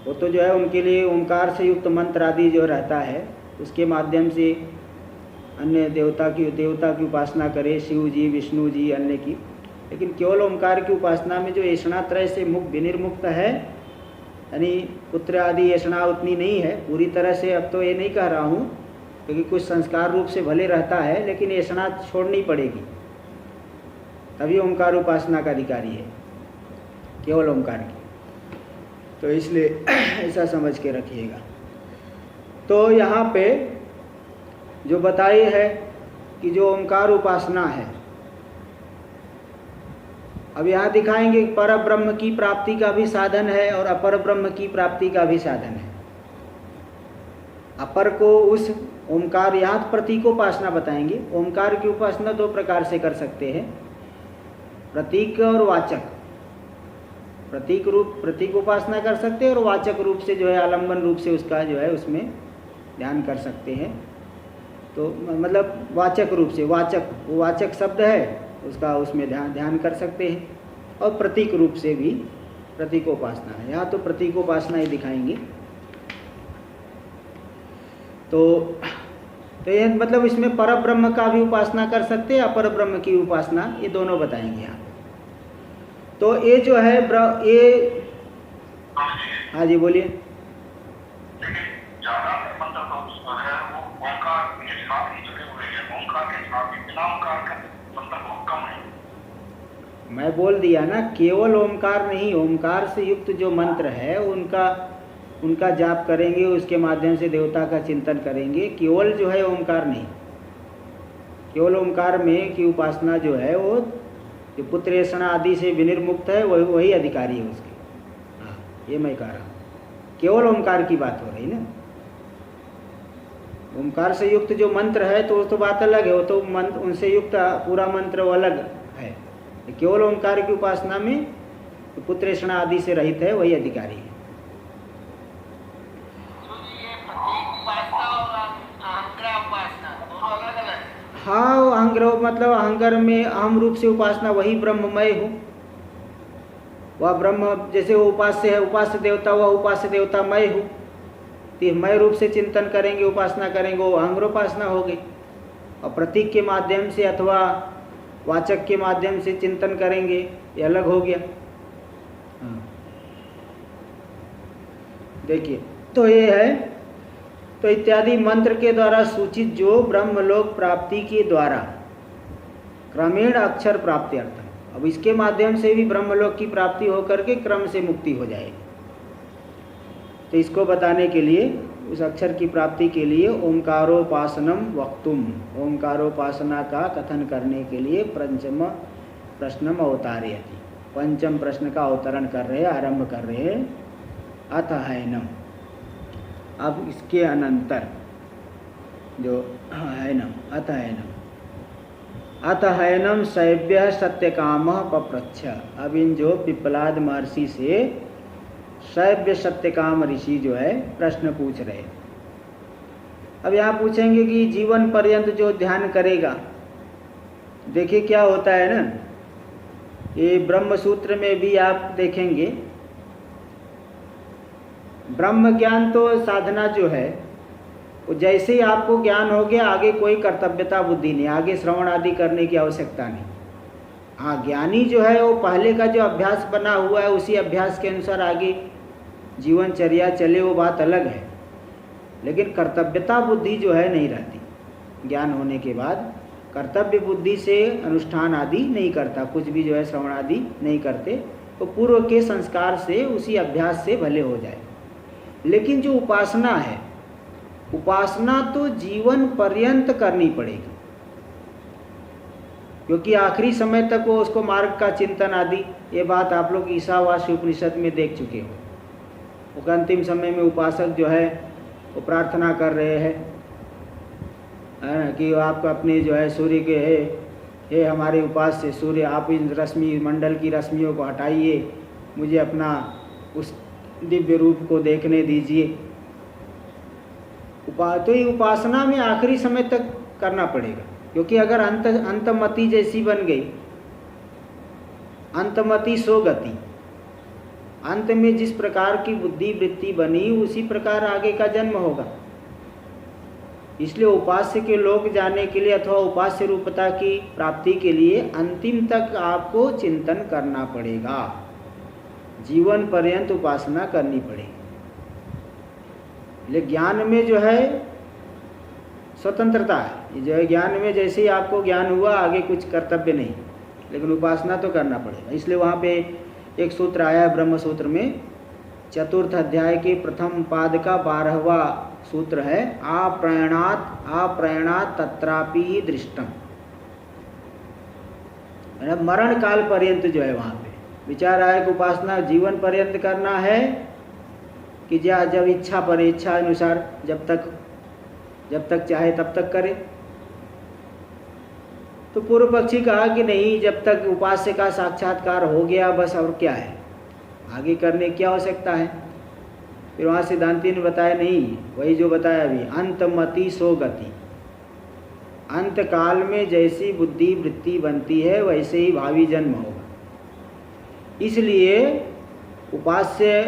वो तो जो है उनके लिए ओंकार से युक्त मंत्र आदि जो रहता है उसके माध्यम से अन्य देवता की उपासना करे, शिव जी, विष्णु जी, अन्य की। लेकिन केवल ओंकार की उपासना में जो ऐषणा त्रय से विनिर्मुक्त है, यानी पुत्र आदि ऐषणा उतनी नहीं है पूरी तरह से, अब तो ये नहीं कह रहा हूँ, क्योंकि कुछ संस्कार रूप से भले रहता है, लेकिन ऐषणा छोड़नी पड़ेगी, तभी ओंकार उपासना का अधिकारी है, केवल ओंकार की। तो इसलिए ऐसा समझ के रखिएगा। तो यहाँ पे जो बताई है कि जो ओंकार उपासना है, अब यहाँ दिखाएंगे पर ब्रह्म की प्राप्ति का भी साधन है और अपर ब्रह्म की प्राप्ति का भी साधन है। अपर को उस ओंकार, यहाँ प्रतीकोपासना बताएंगे। ओंकार की उपासना दो प्रकार से कर सकते हैं, प्रतीक और वाचक। प्रतीक रूप प्रतीक उपासना कर सकते हैं और वाचक रूप से जो है आलम्बन रूप से उसका जो है उसमें ध्यान कर सकते हैं। तो मतलब वाचक रूप से, वो वाचक शब्द है उसका उसमें ध्यान कर सकते हैं, और प्रतीक रूप से भी प्रतीकोपासना है। यहाँ तो प्रतीकोपासना ही दिखाएंगे। तो ये मतलब इसमें पर ब्रह्म का भी उपासना कर सकते हैं, अपर ब्रह्म की उपासना, ये दोनों बताएंगे यहाँ। तो ये जो है ये हाँ जी बोलिए। मैं बोल दिया ना, केवल ओमकार नहीं, ओमकार से युक्त जो मंत्र है उनका जाप करेंगे, उसके माध्यम से देवता का चिंतन करेंगे। केवल जो है ओमकार नहीं, केवल ओमकार में की उपासना जो है वो जो पुत्रेषणा आदि से विनिर्मुक्त है वही अधिकारी है उसके। हाँ, ये मैं कह रहा हूँ, केवल ओमकार की बात हो रही ना। ओमकार से युक्त जो मंत्र है तो वो तो बात अलग है, वो तो मंत्र उनसे युक्त पूरा मंत्र वो अलग है। केवल ओमकार की उपासना में पुत्रेषणा आदि से रहित है वही अधिकारी है। हाँ, अहंग्रह मतलब अहंकार में अहम रूप से उपासना, वही ब्रह्ममय हूँ। वह ब्रह्म जैसे वो उपास्य है, उपास्य देवता, वह उपास्य देवता मय हूँ। तो मय रूप से चिंतन करेंगे, उपासना करेंगे, वो अहंग्रोपासना होगी। और प्रतीक के माध्यम से अथवा वाचक के माध्यम से चिंतन करेंगे, ये अलग हो गया। हाँ, देखिए तो ये है, तो इत्यादि मंत्र के द्वारा सूचित जो ब्रह्मलोक प्राप्ति के द्वारा क्रमेण अक्षर प्राप्ति अर्थ, अब इसके माध्यम से भी ब्रह्मलोक की प्राप्ति होकर के क्रम से मुक्ति हो जाएगी। तो इसको बताने के लिए, उस अक्षर की प्राप्ति के लिए ओंकारोपासनम वक्तुम, ओंकारोपासना का कथन करने के लिए पंचम प्रश्नम अवतारयति, पंचम प्रश्न का अवतरण कर रहे, आरंभ कर रहे। अथ हैनम, अब इसके अनंतर जो हैनम, अथ हैनम, अथ हैनम शैव्य सत्यकाम पप्रच्छ। अब इन जो पिप्पलाद महर्षि से शैव्य सत्यकाम ऋषि जो है प्रश्न पूछ रहे। अब यहाँ पूछेंगे कि जीवन पर्यंत जो ध्यान करेगा, देखिए क्या होता है ना, ये ब्रह्म सूत्र में भी आप देखेंगे, ब्रह्म ज्ञान तो साधना जो है वो जैसे ही आपको ज्ञान हो गया, आगे कोई कर्तव्यता बुद्धि नहीं, आगे श्रवण आदि करने की आवश्यकता नहीं। हाँ, ज्ञानी जो है वो पहले का जो अभ्यास बना हुआ है उसी अभ्यास के अनुसार आगे जीवनचर्या चले, वो बात अलग है। लेकिन कर्तव्यता बुद्धि जो है नहीं रहती। ज्ञान होने के बाद कर्तव्य बुद्धि से अनुष्ठान आदि नहीं करता, कुछ भी जो है श्रवण आदि नहीं करते, तो पूर्व के संस्कार से उसी अभ्यास से भले हो जाए। लेकिन जो उपासना है, उपासना तो जीवन पर्यंत करनी पड़ेगी, क्योंकि आखिरी समय तक वो उसको मार्ग का चिंतन आदि, ये बात आप लोग ईशावास्य उपनिषद में देख चुके हो। वो अंतिम समय में उपासक जो है वो प्रार्थना कर रहे हैं कि आप अपने जो है सूर्य के हे हमारे उपास्य सूर्य, आप इन रश्मि मंडल की रश्मियों को हटाइए, मुझे अपना उस दिव्य रूप को देखने दीजिए। तो ये उपासना में आखिरी समय तक करना पड़ेगा, क्योंकि अगर अंतमति जैसी बन गई, अंतमति सो गति, अंत में जिस प्रकार की बुद्धि वृत्ति बनी उसी प्रकार आगे का जन्म होगा। इसलिए उपास्य के लोग जाने के लिए अथवा उपास्य रूपता की प्राप्ति के लिए अंतिम तक आपको चिंतन करना पड़ेगा, जीवन पर्यंत उपासना करनी पड़ेगी। लेकिन ज्ञान में जो है स्वतंत्रता है, जो है ज्ञान में जैसे ही आपको ज्ञान हुआ आगे कुछ कर्तव्य नहीं, लेकिन उपासना तो करना पड़ेगा। इसलिए वहाँ पे एक सूत्र आया है ब्रह्म सूत्र में, चतुर्थ अध्याय के प्रथम पाद का 12वां सूत्र है, आप्रयणात तत्रापि दृष्टम। मरण काल पर्यंत जो है वहाँ पे विचार आया कि उपासना जीवन पर्यंत करना है कि जब इच्छा पर, इच्छा अनुसार जब तक चाहे तब तक करे। तो पूर्व पक्षी कहा कि नहीं, जब तक उपास्य का साक्षात्कार हो गया बस, और क्या है, आगे करने की आवश्यकता है। फिर वहाँ सिद्धांति ने बताया नहीं, वही जो बताया अभी, अंतमति सो गति, अंत काल में जैसी बुद्धि वृत्ति बनती है वैसे ही भावी जन्म होगा। इसलिए उपास्य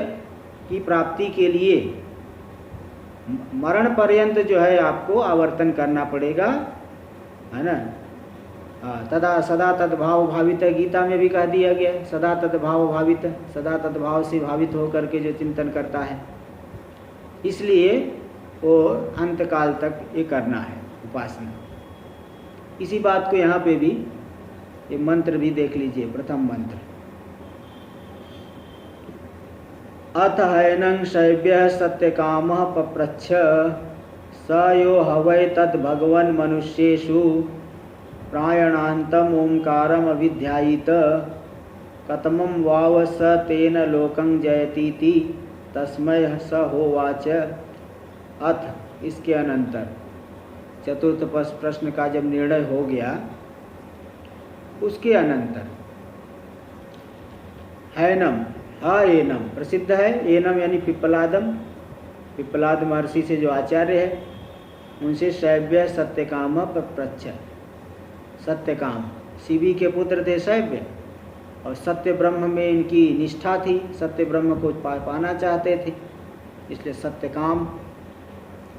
की प्राप्ति के लिए मरण पर्यंत जो है आपको आवर्तन करना पड़ेगा, है ना। तदा सदा तद्भाव भावित, गीता में भी कह दिया गया, सदा तद्भाव भावित, सदा तद्भाव से भावित होकर के जो चिंतन करता है, इसलिए वो अंत काल तक ये करना है उपासना। इसी बात को यहाँ पे भी ये मंत्र भी देख लीजिए, प्रथम मंत्र। अथ हैनं शैव्यः सत्यकामः पप्रच्छ स यो हवै तद् भगवन् मनुष्येषु प्रायणान्तम् ओंकारमभिध्यायित कतमं वाव स तेन लोकं जयतीति तस्मै स होवाच। अथ इसके अनंतर चतुर्थ प्रश्न का जब निर्णय हो गया, उसके अनंतर हैनम एनम प्रसिद्ध है। एनम यानी पिप्पलादम, पिप्पलाद महर्षि से जो आचार्य है उनसे शैव्य सत्यकाम पप्रच्छ। सत्यकाम शिवी के पुत्र थे शैव्य, और सत्य ब्रह्म में इनकी निष्ठा थी, सत्य ब्रह्म को पाना चाहते थे, इसलिए सत्यकाम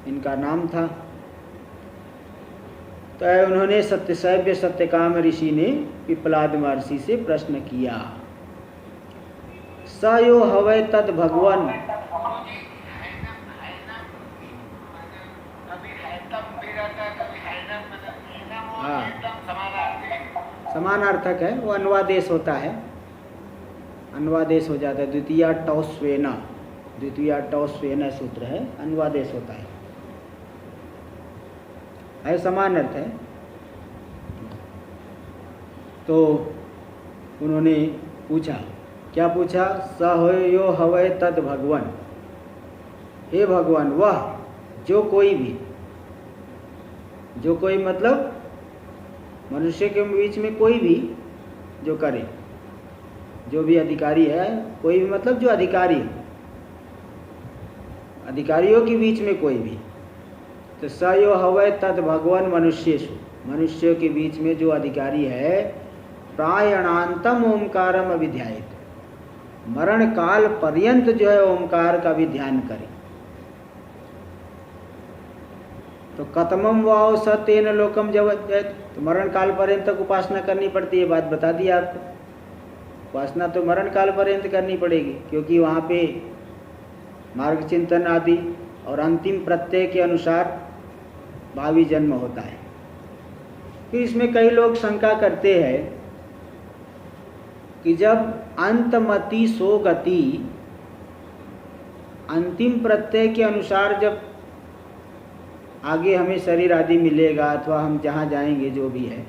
इनका नाम था। तो उन्होंने सत्यशैव्य सत्यकाम ऋषि ने पिप्पलाद महर्षि से प्रश्न किया। स यो हवै तद भगवान, हाँ समानार्थक है, वो अन्वादेश होता है, अन्वादेश हो जाता है। द्वितीया टौस्वेना, द्वितीया टौस्वेना सूत्र है, अन्वादेश होता है समान अर्थ है। तो उन्होंने पूछा, क्या पूछा? स यो हवै तद भगवान, हे भगवान वह जो कोई भी, जो कोई मतलब मनुष्य के बीच में कोई भी जो करे, जो भी अधिकारी है, कोई भी मतलब जो अधिकारी है, अधिकारियों के बीच में कोई भी। तो स यो हवै तद भगवान मनुष्येषु, मनुष्यों के बीच में जो अधिकारी है, प्रायणांतम ओंकारम अभिध्यायित, मरण काल पर्यंत जो है ओंकार का भी ध्यान करे। तो कतमम वाव स तेन लोकम जयत, तो मरण काल पर्यंत तक उपासना करनी पड़ती है, बात बता दी आपको। उपासना तो मरण काल पर्यंत करनी पड़ेगी, क्योंकि वहाँ पे मार्ग चिंतन आदि और अंतिम प्रत्यय के अनुसार भावी जन्म होता है। फिर इसमें कई लोग शंका करते हैं कि जब अंतमति सो गति, अंतिम प्रत्यय के अनुसार जब आगे हमें शरीर आदि मिलेगा अथवा हम जहाँ जाएंगे जो भी है,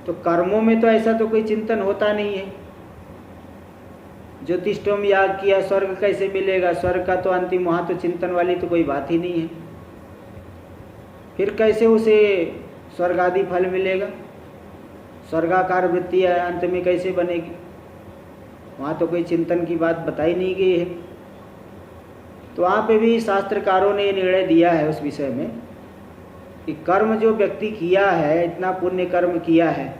तो कर्मों में तो ऐसा तो कोई चिंतन होता नहीं है। ज्योतिष्टोम याग किया, स्वर्ग कैसे मिलेगा? स्वर्ग का तो अंतिम, वहाँ तो चिंतन वाली तो कोई बात ही नहीं है। फिर कैसे उसे स्वर्ग आदि फल मिलेगा? स्वर्गाकार वृत्ति अंत में कैसे बनेगी? वहाँ तो कोई चिंतन की बात बताई नहीं गई है। तो वहाँ पे भी शास्त्रकारों ने निर्णय दिया है उस विषय में कि कर्म जो व्यक्ति किया है, इतना पुण्य कर्म किया है,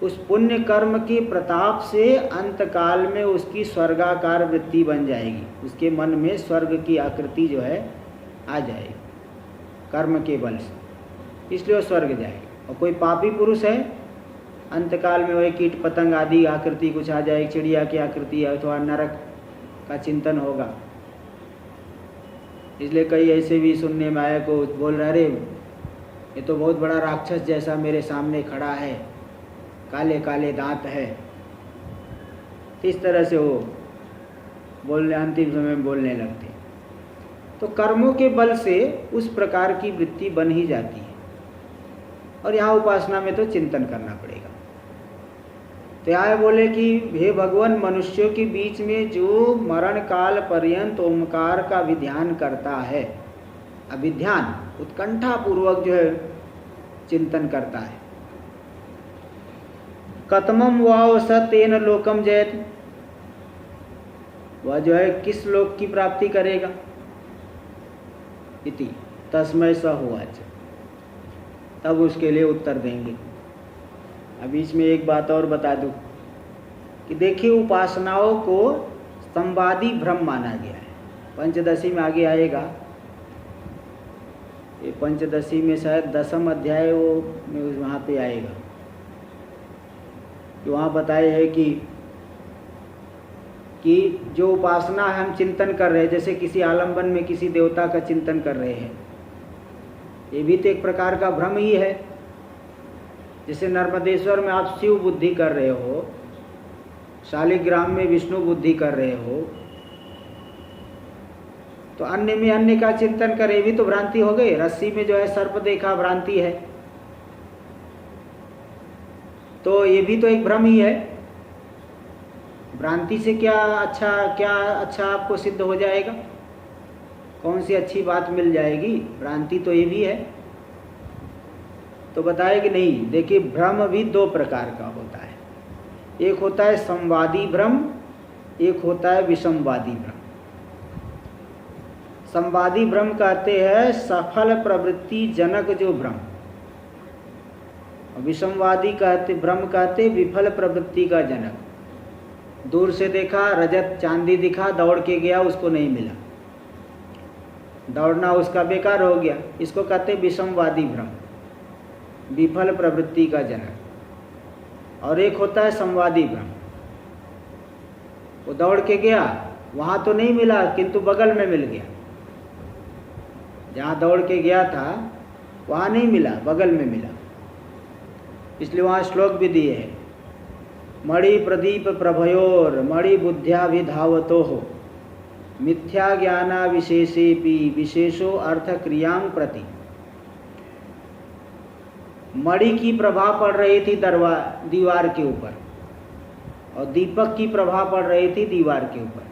उस पुण्य कर्म के प्रताप से अंतकाल में उसकी स्वर्गाकार वृत्ति बन जाएगी, उसके मन में स्वर्ग की आकृति जो है आ जाएगी कर्म के बल से, इसलिए वो स्वर्ग जाएगा। और कोई पापी पुरुष है, अंतकाल में वही कीट पतंग आदि आकृति कुछ आ जाएगी, चिड़िया की आकृति अथवा नरक का चिंतन होगा। इसलिए कई ऐसे भी सुनने में आए को बोल रहे, ये तो बहुत बड़ा राक्षस जैसा मेरे सामने खड़ा है, काले काले दांत है, इस तरह से वो बोलने, अंतिम समय में बोलने लगते। तो कर्मों के बल से उस प्रकार की वृत्ति बन ही जाती है, और यहाँ उपासना में तो चिंतन करना पड़ेगा। तो यहाँ बोले कि हे भगवान, मनुष्यों के बीच में जो मरण काल पर्यंत ओंकार का विध्यान करता है, अभिध्यान उत्कंठा पूर्वक जो है चिंतन करता है, कतमम वाव स तेन लोकम जयत, वह जो है किस लोक की प्राप्ति करेगा? इति तस्मै स होवाच, तब उसके लिए उत्तर देंगे। अब इसमें एक बात और बता दूं कि देखिए, उपासनाओं को संवादी भ्रम माना गया है। पंचदशी में आगे आएगा, ये पंचदशी में शायद 10वें अध्याय वो में वहाँ पे आएगा, कि वहाँ बताए है कि जो उपासना हम चिंतन कर रहे हैं, जैसे किसी आलम्बन में किसी देवता का चिंतन कर रहे हैं, ये भी तो एक प्रकार का भ्रम ही है। जैसे नर्मदेश्वर में आप शिव बुद्धि कर रहे हो, शालिग्राम में विष्णु बुद्धि कर रहे हो, तो अन्य में अन्य का चिंतन करे भी तो भ्रांति हो गई। रस्सी में जो है सर्प देखा, भ्रांति है, तो ये भी तो एक भ्रम ही है। भ्रांति से क्या अच्छा आपको सिद्ध हो जाएगा? कौन सी अच्छी बात मिल जाएगी? भ्रांति तो ये भी है। तो बताए कि नहीं, देखिए भ्रम भी दो प्रकार का होता है। एक होता है संवादी भ्रम, एक होता है विषमवादी भ्रम। संवादी भ्रम कहते हैं सफल प्रवृत्ति जनक जो भ्रम, विषमवादी भ्रम कहते विफल प्रवृत्ति का जनक। दूर से देखा रजत चांदी दिखा, दौड़ के गया, उसको नहीं मिला, दौड़ना उसका बेकार हो गया, इसको कहते विषमवादी भ्रम, विफल प्रवृत्ति का जनक। और एक होता है संवादी भ्रम, वो दौड़ के गया, वहाँ तो नहीं मिला किंतु बगल में मिल गया, जहाँ दौड़ के गया था वहाँ नहीं मिला, बगल में मिला। इसलिए वहाँ श्लोक भी दिए हैं, मणि प्रदीप प्रभयोर मणि बुद्ध्याभिधावतो हो मिथ्या ज्ञाना विशेषेपि विशेषो अर्थ क्रियां प्रति। मणि की प्रभा पड़ रही थी दीवार के ऊपर, और दीपक की प्रभा पड़ रही थी दीवार के ऊपर।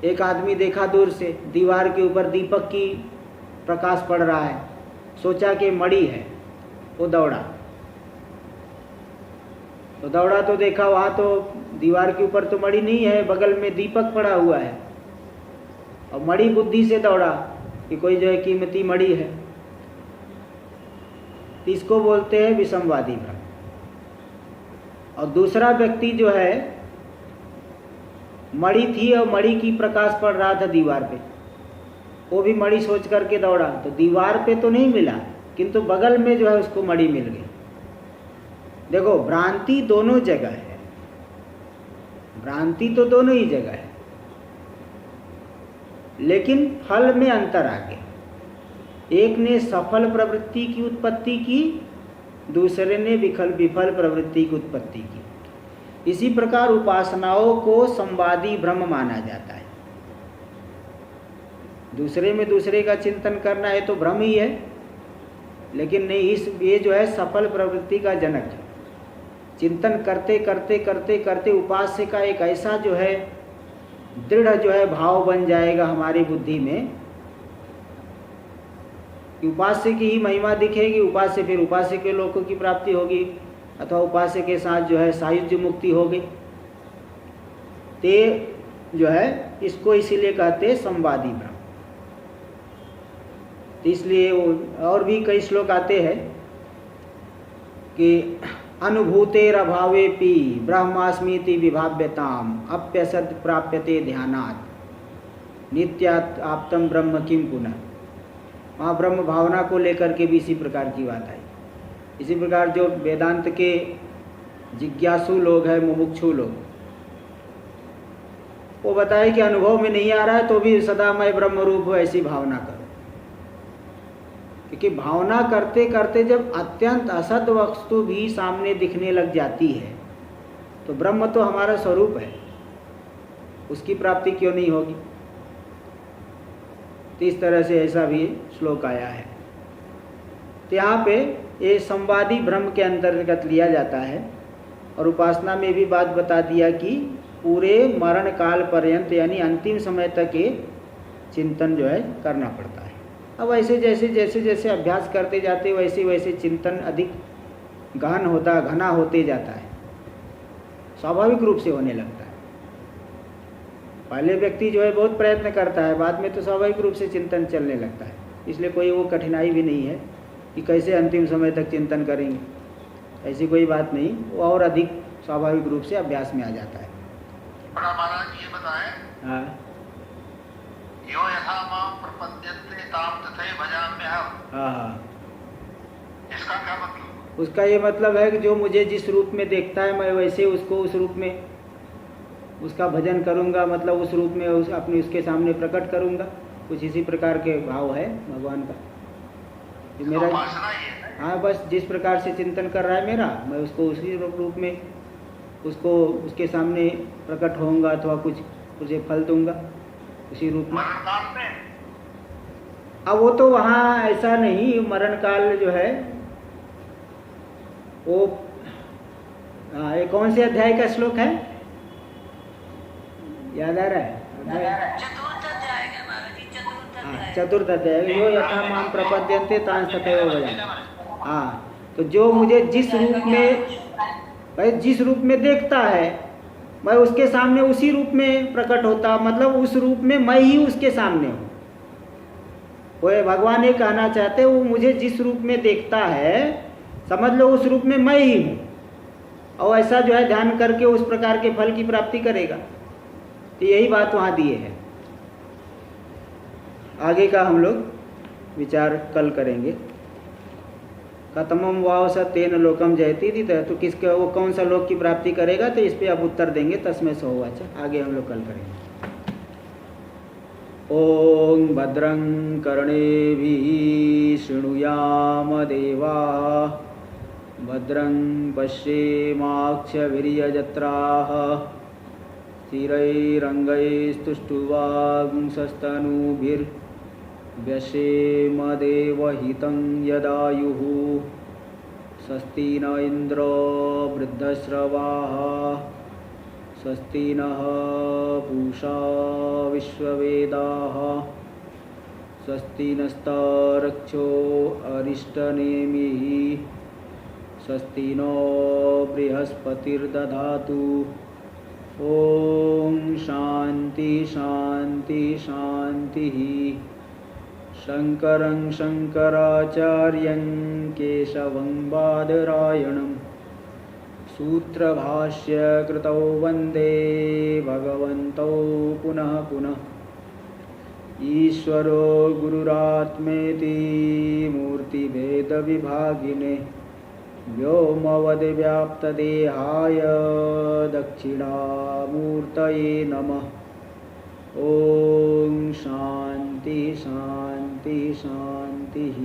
एक आदमी देखा दूर से दीवार के ऊपर दीपक की प्रकाश पड़ रहा है, सोचा कि मणि है, वो दौड़ा तो देखा वहाँ तो दीवार के ऊपर तो मणि नहीं है, बगल में दीपक पड़ा हुआ है, और मणि बुद्धि से दौड़ा कि कोई जो है कीमती मणि है। इसको बोलते हैं विषमवादी भ्रम। और दूसरा व्यक्ति जो है, मणि थी और मणि की प्रकाश पड़ रहा था दीवार पे, वो भी मणि सोच करके दौड़ा, तो दीवार पे तो नहीं मिला किंतु बगल में जो है उसको मणि मिल गई। देखो भ्रांति दोनों जगह है, भ्रांति तो दोनों ही जगह है, लेकिन फल में अंतर आ गया। एक ने सफल प्रवृत्ति की उत्पत्ति की, दूसरे ने विफल प्रवृत्ति की उत्पत्ति की। इसी प्रकार उपासनाओं को संवादी भ्रम माना जाता है। दूसरे में दूसरे का चिंतन करना है तो भ्रम ही है, लेकिन नहीं, ये जो है सफल प्रवृत्ति का जनक है। चिंतन करते करते करते करते उपास्य का एक ऐसा जो है दृढ़ जो है भाव बन जाएगा हमारी बुद्धि में, उपास्य की ही महिमा दिखेगी, उपास्य फिर उपास्य के लोगों की प्राप्ति होगी, अथवा उपास्य के साथ जो है सायुज्य मुक्ति होगी। ते जो है इसको इसीलिए कहते हैं संवादी भ्रम। इसलिए और भी कई श्लोक आते हैं कि अनुभूतेर अभावेपि ब्रह्मास्मीति विभाव्यताम अप्यसद प्राप्यते ध्यानात् नित्यात् आप्तम ब्रह्म किम पुनः। वहाँ ब्रह्म भावना को लेकर के भी इसी प्रकार की बात आई। इसी प्रकार जो वेदांत के जिज्ञासु लोग हैं, मुमुक्षु लोग, वो बताए कि अनुभव में नहीं आ रहा है तो भी सदा मैं ब्रह्म रूप हूँ ऐसी भावना करो। क्योंकि भावना करते करते जब अत्यंत असद वस्तु भी सामने दिखने लग जाती है तो ब्रह्म तो हमारा स्वरूप है, उसकी प्राप्ति क्यों नहीं होगी। तो इस तरह से ऐसा भी श्लोक आया है। तो यहाँ पे ये संवादी भ्रम के अंतर्गत लिया जाता है। और उपासना में भी बात बता दिया कि पूरे मरण काल पर्यंत यानी अंतिम समय तक ये चिंतन जो है करना पड़ता है। अब ऐसे जैसे जैसे अभ्यास करते जाते वैसे वैसे चिंतन अधिक घना होते जाता है, स्वाभाविक रूप से होने लगता है। पहले व्यक्ति जो है बहुत प्रयत्न करता है, बाद में तो स्वाभाविक रूप से चिंतन चलने लगता है। इसलिए कोई वो कठिनाई भी नहीं है कि कैसे अंतिम समय तक चिंतन करेंगे, ऐसी कोई बात नहीं, वो और अधिक स्वाभाविक रूप से अभ्यास में आ जाता है। महाराज ये बताएं, हाँ यो यथा मां प्रपद्यन्ते ताम तथैव भजाम्यहम्। हाँ, इसका क्या मतलब? उसका ये मतलब है कि जो मुझे जिस रूप में देखता है मैं वैसे उसको उस रूप में उसका भजन करूँगा, मतलब उस रूप में अपने उसके सामने प्रकट करूँगा। कुछ इसी प्रकार के भाव है भगवान का। मेरा उपासना ये है हाँ, बस जिस प्रकार से चिंतन कर रहा है मेरा, मैं उसको उसी रूप में उसको उसके सामने प्रकट होऊंगा अथवा कुछ उसे फल दूंगा उसी रूप में। मरण काल में अब वो तो वहाँ ऐसा नहीं, मरण काल जो है वो ये कौन से अध्याय का श्लोक है, याद आ रहा है? चतुर्थ अध्याय। यो यथा माम प्रपद्यन्ते तांस तथैव भजामि। हाँ, तो जो मुझे जिस रूप में, भाई जिस रूप में देखता है मैं उसके सामने उसी रूप में प्रकट होता, मतलब उस रूप में मैं ही उसके सामने हूँ। वो भगवान ये कहना चाहते वो मुझे जिस रूप में देखता है समझ लो उस रूप में मैं ही हूँ, और ऐसा जो है ध्यान करके उस प्रकार के फल की प्राप्ति करेगा। तो यही बात वहाँ दिए है। आगे का हम लोग विचार कल करेंगे। कतमम वाव स तेन लोकम जयती थी, तो किसका वो कौन सा लोक की प्राप्ति करेगा, तो इस पे अब उत्तर देंगे तस्मै सहोवाच। आगे हम लोग कल करेंगे। ओं भद्रं कर्णेभिः शृणुयाम देवाः, भद्रं पश्येमाक्षभिर्यजत्राः, स्थिरैरङ्गैस्तुष्टुवांसस्तनूभिर्व्यसेम देवहितं यदायुः। स्वस्ति न इन्द्रो वृद्धश्रवाः, स्वस्ति नः पूषा विश्ववेदाः, स्वस्ति नस्तारक्षो अरिष्टनेमिः, स्वस्ति नो बृहस्पतिर्दधातु। ओम शांति शांति शांतिः। शंकरं शंकराचार्यं केशवं बादरायणं सूत्रभाष्य कृतौ वंदे भगवन्तौ पुनः पुनः। ईश्वरो गुरुरात्मेति मूर्तिभेदविभागिने व्योमवद्व्याप्तदेहाय दक्षिणामूर्तये नमः। ओम शांति शांति शांतिः।